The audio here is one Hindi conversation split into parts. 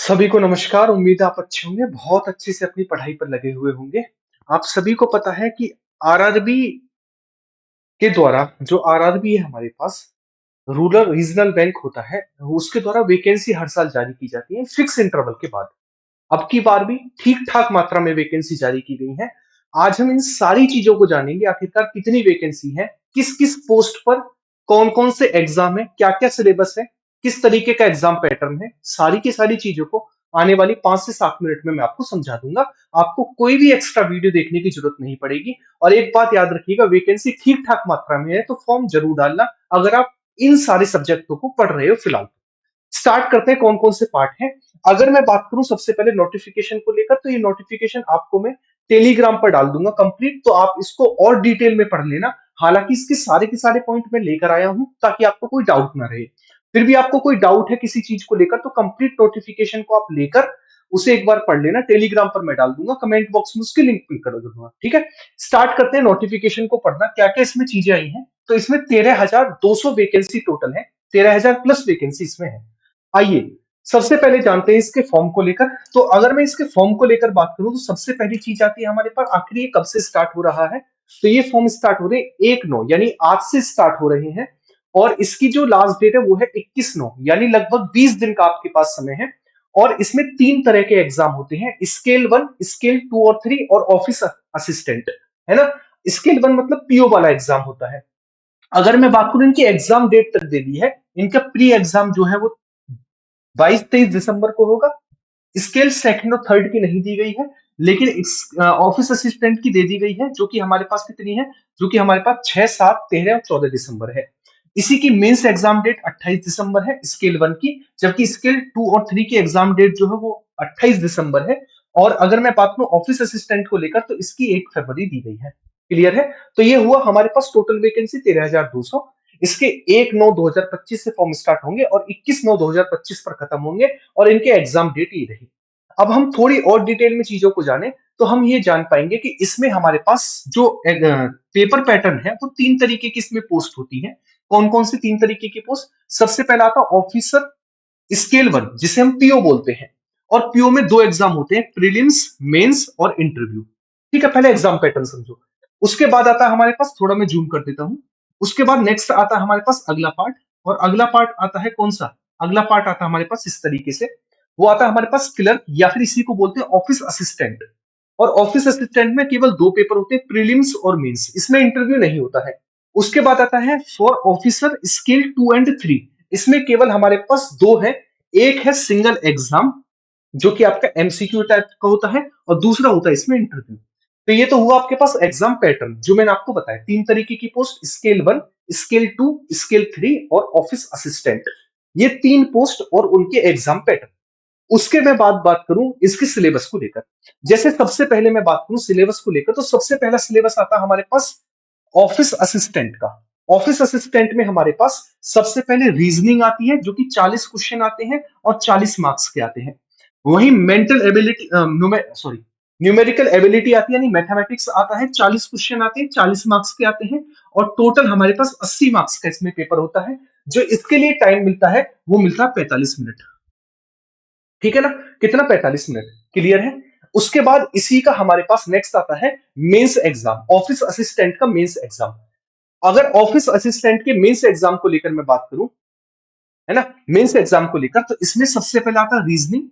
सभी को नमस्कार। उम्मीद है आप अच्छे होंगे, बहुत अच्छे से अपनी पढ़ाई पर लगे हुए होंगे। आप सभी को पता है कि आरआरबी के द्वारा जो आरआरबी है हमारे पास रूरल रीजनल बैंक होता है, उसके द्वारा वैकेंसी हर साल जारी की जाती है फिक्स इंटरवल के बाद। अब की बार भी ठीक ठाक मात्रा में वैकेंसी जारी की गई है। आज हम इन सारी चीजों को जानेंगे, आखिरकार कितनी वैकेंसी है, किस किस पोस्ट पर कौन कौन से एग्जाम है, क्या क्या सिलेबस है, किस तरीके का एग्जाम पैटर्न है। सारी की सारी चीजों को आने वाली 5 से 7 मिनट में मैं आपको समझा दूंगा। आपको कोई भी एक्स्ट्रा वीडियो देखने की जरूरत नहीं पड़ेगी। और एक बात याद रखिएगा, वैकेंसी ठीक ठाक मात्रा में है तो फॉर्म जरूर डालना, अगर आप इन सारे सब्जेक्टों को पढ़ रहे हो फिलहाल। स्टार्ट करते हैं कौन कौन से पार्ट हैं। अगर मैं बात करूं सबसे पहले नोटिफिकेशन को लेकर, तो ये नोटिफिकेशन आपको मैं टेलीग्राम पर डाल दूंगा कंप्लीट, तो आप इसको और डिटेल में पढ़ लेना। हालांकि इसके सारे के सारे पॉइंट मैं लेकर आया हूं ताकि आपको कोई डाउट ना रहे। फिर भी आपको कोई डाउट है किसी चीज को लेकर, तो कंप्लीट नोटिफिकेशन को आप लेकर उसे एक बार पढ़ लेना। टेलीग्राम पर मैं डाल दूंगा, कमेंट बॉक्स में उसकी लिंक पिन कर दूंगा। ठीक है, स्टार्ट करते हैं नोटिफिकेशन को पढ़ना। क्या क्या इसमें चीजें आई हैं, तो इसमें 13,200 वैकेंसी टोटल है। 13,000 प्लस वैकेंसी इसमें है। आइए सबसे पहले जानते हैं इसके फॉर्म को लेकर। तो अगर मैं इसके फॉर्म को लेकर बात करूं, तो सबसे पहली चीज आती है हमारे पास, आखिर ये कब से स्टार्ट हो रहा है। तो ये फॉर्म स्टार्ट हो रहे हैं 1/9 यानी आज से स्टार्ट हो रहे हैं। और इसकी जो लास्ट डेट है वो है 21/9 यानी लगभग 20 दिन का आपके पास समय है। और इसमें 3 तरह के एग्जाम होते हैं, स्केल 1, स्केल 2 और 3 और ऑफिस असिस्टेंट, है ना। स्केल 1 मतलब पीओ वाला एग्जाम होता है। अगर मैं बात करूं, इनकी एग्जाम डेट तक दे दी है। इनका प्री एग्जाम जो है वो 22-23 दिसंबर को होगा। स्केल सेकंड और थर्ड की नहीं दी गई है, लेकिन ऑफिस असिस्टेंट की दे दी गई है, जो कि हमारे पास कितनी है, जो कि हमारे पास 6, 7, 13 और 14 दिसंबर है। इसी की मेंस एग्जाम डेट 28 दिसंबर है स्केल 1 की, जबकि स्केल 2 और 3 की एग्जाम डेट जो है वो 28 दिसंबर है। और अगर मैं बात करूं ऑफिस असिस्टेंट को लेकर, तो इसकी 1 फरवरी दी गई है। क्लियर है। तो ये हुआ हमारे पास टोटल वैकेंसी 13,200। इसके 1/9/2025 से फॉर्म स्टार्ट होंगे और 21/9/2025 पर खत्म होंगे। और इनके एग्जाम डेट ये रही। अब हम थोड़ी और डिटेल में चीजों को जाने, तो हम ये जान पाएंगे कि इसमें हमारे पास जो पेपर पैटर्न है वो 3 तरीके की इसमें पोस्ट होती है। कौन कौन सी 3 तरीके की पोस्ट। सबसे पहला आता ऑफिसर स्केल 1, जिसे हम पीओ बोलते हैं। और पीओ में 2 एग्जाम होते हैं, प्रीलिम्स मेंस और इंटरव्यू। ठीक है, पहले एग्जाम पैटर्न समझो। उसके बाद आता है हमारे पास, थोड़ा मैं जूम कर देता हूं। उसके बाद नेक्स्ट आता है हमारे पास अगला पार्ट। और अगला पार्ट आता है कौन सा, अगला पार्ट आता है हमारे पास इस तरीके से। वो आता है हमारे पास क्लर्क, या फिर इसी को बोलते हैं ऑफिस असिस्टेंट। और ऑफिस असिस्टेंट में केवल 2 पेपर होते हैं, प्रीलिम्स और मेंस, इसमें इंटरव्यू नहीं होता है। उसके बाद आता है फॉर ऑफिसर स्केल 2 एंड 3। इसमें केवल हमारे पास 2 है। एक है सिंगल एग्जाम, जो कि आपका एमसीक्यू टाइप का होता है, और दूसरा होता है इसमें इंटरव्यू। तो ये तो हुआ आपके पास एग्जाम पैटर्न, जो मैंने आपको बताया 3 तरीके की पोस्ट, स्केल 1, स्केल 2, स्केल 3 और ऑफिस असिस्टेंट। ये 3 पोस्ट और उनके एग्जाम पैटर्न। उसके मैं बात करूं इसके सिलेबस को लेकर। जैसे सबसे पहले मैं बात करूं सिलेबस को लेकर, तो सबसे पहला सिलेबस आता है हमारे पास ऑफिस असिस्टेंट का। ऑफिस असिस्टेंट में हमारे पास सबसे पहले रीजनिंग आती है, जो कि 40 क्वेश्चन आते हैं और 40 मार्क्स के आते हैं। वही mental ability, sorry, numerical ability आती है, यानी मैथमेटिक्स आता है, 40 क्वेश्चन आते हैं, 40 मार्क्स के आते हैं। और टोटल हमारे पास 80 मार्क्स का इसमें पेपर होता है। जो इसके लिए टाइम मिलता है वो मिलता है 45 मिनट। ठीक है ना, कितना, 45 मिनट। क्लियर है। उसके बाद इसी का हमारे पास नेक्स्ट आता है मेंस एग्जाम, ऑफिस असिस्टेंट का मेंस एग्जाम। अगर ऑफिस असिस्टेंट के मेंस एग्जाम को लेकर मैं बात करूं, है ना, मेंस एग्जाम को लेकर, तो इसमें सबसे पहले आता है रीजनिंग,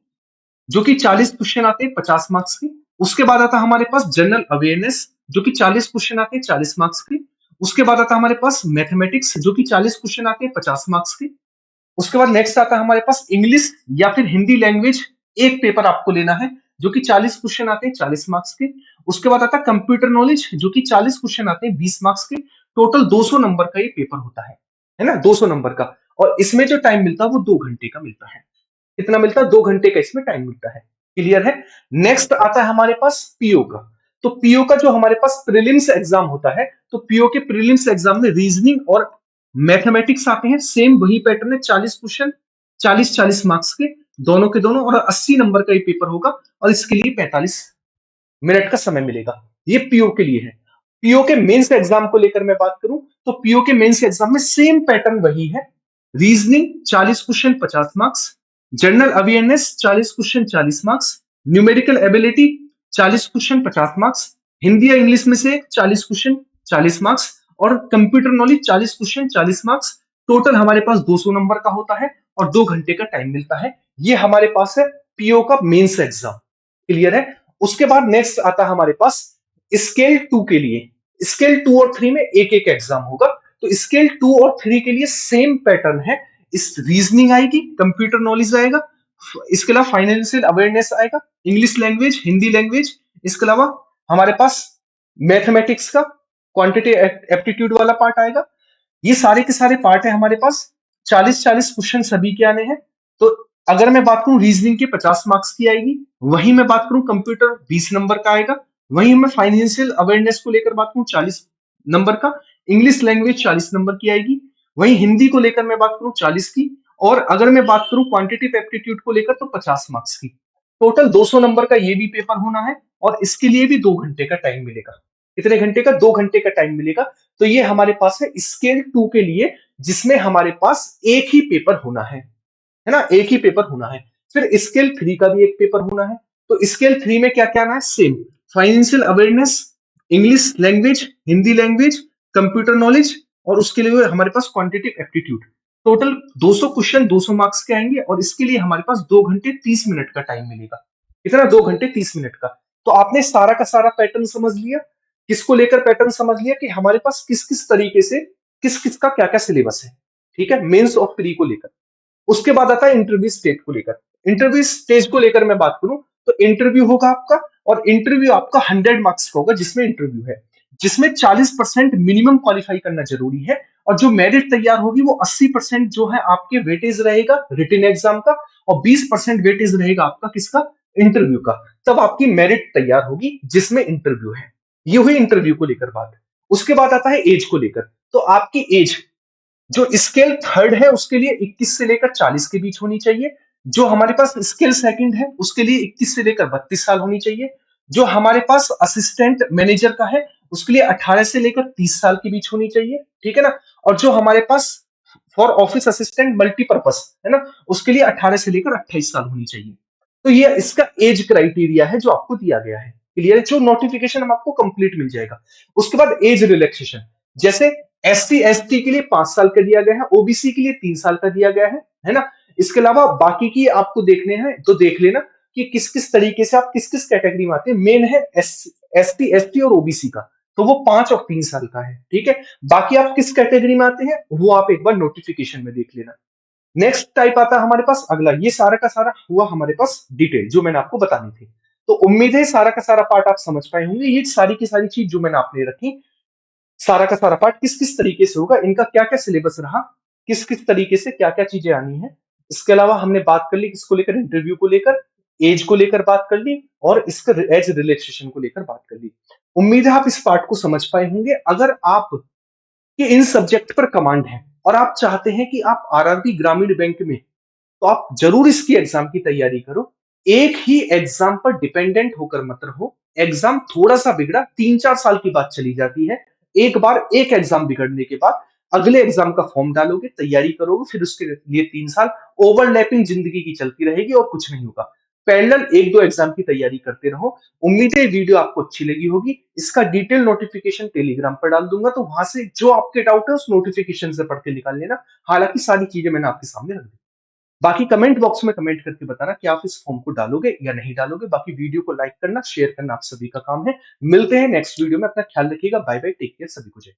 जो कि 40 क्वेश्चन आते हैं 50 मार्क्स के। उसके बाद आता है हमारे पास जनरल अवेयरनेस, जो कि 40 क्वेश्चन आते हैं 40 मार्क्स के। उसके बाद आता है हमारे पास मैथमेटिक्स, जो कि 40 क्वेश्चन आते हैं 50 मार्क्स के। उसके बाद नेक्स्ट आता है हमारे पास इंग्लिश या फिर हिंदी लैंग्वेज, एक पेपर आपको लेना है, जो कि 40 क्वेश्चन आते हैं 40 मार्क्स के। उसके बाद आता है कंप्यूटर नॉलेज, जो कि 40 क्वेश्चन आते हैं 20 मार्क्स के। टोटल 200 नंबर का ये पेपर होता है ना, 200 नंबर का। और इसमें जो टाइम मिलता है वो 2 घंटे का मिलता है। कितना मिलता है, 2 घंटे का इसमें टाइम मिलता है। क्लियर है। नेक्स्ट आता है हमारे पास पीओ का। तो पीओ का जो हमारे पास प्रीलिम्स एग्जाम होता है, तो पीओ के प्रीलिम्स एग्जाम में रीजनिंग और मैथमेटिक्स आते हैं, सेम वही पैटर्न है, 40 क्वेश्चन, 40-40 मार्क्स के, दोनों के दोनों, और 80 नंबर का ये पेपर होगा। और इसके लिए 45 मिनट का समय मिलेगा। ये पीओ के लिए है। पीओ के मेंस एग्जाम को लेकर मैं बात करूं, तो पीओ के मेंस एग्जाम में सेम पैटर्न वही है, reasoning 40 question 50 marks, general awareness 40 question 40 marks, numerical ability 40 question 50 marks, Hindi या इंग्लिश में से 40 क्वेश्चन 40 मार्क्स, और computer knowledge 40 question 40 marks. Total हमारे पास 200 नंबर का होता है और 2 घंटे का टाइम मिलता है। ये हमारे पास है पीओ का मेंस एग्जाम। क्लियर है? उसके बाद नेक्स्ट आता है हमारे पास स्केल 2 के लिए। स्केल 2 और 3 में एक एक एग्जाम होगा। तो स्केल 2 और 3 के लिए सेम पैटर्न है। इस रीजनिंग आएगी, कंप्यूटर नॉलेज आएगा, इसके अलावा फाइनेंशियल अवेयरनेस आएगा, इंग्लिश लैंग्वेज, हिंदी लैंग्वेज, इसके अलावा हमारे पास मैथमेटिक्स का क्वांटिटी एप्टीट्यूड वाला पार्ट आएगा। ये सारे के सारे पार्ट है हमारे पास। 40-40 क्वेश्चन सभी के आने हैं। तो अगर मैं बात करूं रीजनिंग के 50 मार्क्स की आएगी, वहीं मैं बात करूं कंप्यूटर 20 नंबर का आएगा, वहीं मैं फाइनेंशियल अवेयरनेस को लेकर बात करूं 40 नंबर का, इंग्लिश लैंग्वेज 40 नंबर की आएगी, वहीं हिंदी को लेकर मैं बात करूं 40 की, और अगर मैं बात करूं क्वांटिटेटिव एप्टीट्यूड को लेकर तो 50 मार्क्स की। टोटल 200 नंबर का ये भी पेपर होना है और इसके लिए भी 2 घंटे का टाइम मिलेगा। कितने घंटे का? 2 घंटे का टाइम मिलेगा। तो ये हमारे पास है स्केल 2 के लिए, जिसमें हमारे पास एक ही पेपर होना है ना, एक ही पेपर होना है। फिर स्केल 3 का भी एक पेपर होना है। तो स्केल 3 में क्या क्या आना है? Same financial awareness, English language, Hindi language, computer knowledge, और उसके लिए हमारे पास quantitative aptitude. Total 200 question 200 marks के आएंगे और इसके लिए हमारे पास 2 घंटे 30 मिनट का टाइम मिलेगा। कितना? 2 घंटे 30 मिनट का। तो आपने सारा का सारा पैटर्न समझ लिया। किसको लेकर पैटर्न समझ लिया कि हमारे पास किस किस तरीके से किस किस का क्या क्या सिलेबस है। ठीक है, मेंस और प्री को लेकर। उसके बाद आता है इंटरव्यू स्टेज को लेकर। इंटरव्यू स्टेज को लेकर मैं बात करूं तो इंटरव्यू होगा आपका, और इंटरव्यू आपका 100 मार्क्स का होगा, जिसमें इंटरव्यू है, जिसमें 40% मिनिमम क्वालिफाई करना जरूरी है। और जो मेरिट तैयार होगी वो 80% जो है आपके वेटेज रहेगा रिटन एग्जाम का, और 20% वेटेज रहेगा आपका किसका? इंटरव्यू का। तब आपकी मेरिट तैयार होगी जिसमें इंटरव्यू है। ये हुई इंटरव्यू को लेकर बात। उसके बाद आता है एज को लेकर। तो आपकी एज जो स्केल थर्ड है उसके लिए 21 से लेकर 40 के बीच होनी चाहिए। जो हमारे पास स्केल सेकंड है उसके लिए 21 से लेकर 32 साल होनी चाहिए। जो हमारे पास असिस्टेंट मैनेजर का है उसके लिए 18 से लेकर 30 साल के बीच होनी चाहिए। ठीक है ना? और जो हमारे पास फॉर ऑफिस असिस्टेंट मल्टीपर्पज है ना, उसके लिए 18 से लेकर 28 साल होनी चाहिए। तो ये इसका एज क्राइटेरिया है जो आपको दिया गया है। क्लियर है? जो नोटिफिकेशन हम आपको कंप्लीट मिल जाएगा। उसके बाद एज रिलैक्सेशन, जैसे एससी एसटी के लिए 5 साल का दिया गया है, ओबीसी के लिए 3 साल का दिया गया है ना। इसके अलावा बाकी की आपको देखने हैं तो देख लेना कि किस किस तरीके से आप किस किस कैटेगरी में आते हैं। मेन है एस टी एस टी और ओबीसी का, तो वो 5 और 3 साल का है। ठीक है, बाकी आप किस कैटेगरी में आते हैं वो आप एक बार नोटिफिकेशन में देख लेना। नेक्स्ट टाइप आता है हमारे पास अगला। ये सारा का सारा हुआ हमारे पास डिटेल जो मैंने आपको बतानी थी। तो उम्मीद है सारा का सारा पार्ट आप समझ पाए होंगे। ये सारी की सारी चीज जो मैंने आपने रखी, सारा का सारा पार्ट किस किस तरीके से होगा, इनका क्या क्या सिलेबस रहा, किस किस तरीके से क्या क्या चीजें आनी है। इसके अलावा हमने बात कर ली किसको लेकर? इंटरव्यू को लेकर, एज को लेकर बात कर ली, और इसका एज रिलैक्सेशन को लेकर बात कर ली। उम्मीद है आप इस पार्ट को समझ पाए होंगे। अगर आप कि इन सब्जेक्ट पर कमांड है और आप चाहते हैं कि आप आरआरबी ग्रामीण बैंक में, तो आप जरूर इसकी एग्जाम की तैयारी करो। एक ही एग्जाम पर डिपेंडेंट होकर मत रहो। एग्जाम थोड़ा सा बिगड़ा 3-4 साल की बात चली जाती है। एक बार एक एग्जाम बिगड़ने के बाद अगले एग्जाम का फॉर्म डालोगे, तैयारी करोगे, फिर उसके लिए 3 साल ओवरलैपिंग जिंदगी की चलती रहेगी और कुछ नहीं होगा। पैरेलल 1-2 एग्जाम की तैयारी करते रहो। उम्मीद है वीडियो आपको अच्छी लगी होगी। इसका डिटेल नोटिफिकेशन टेलीग्राम पर डाल दूंगा, तो वहां से जो आपके डाउट है उस नोटिफिकेशन से पढ़ के निकाल लेना। हालांकि सारी चीजें मैंने आपके सामने रख दी। बाकी कमेंट बॉक्स में कमेंट करके बताना कि आप इस फॉर्म को डालोगे या नहीं डालोगे। बाकी वीडियो को लाइक करना, शेयर करना आप सभी का काम है। मिलते हैं नेक्स्ट वीडियो में। अपना ख्याल रखिएगा। बाय बाय, टेक केयर, सभी को जय।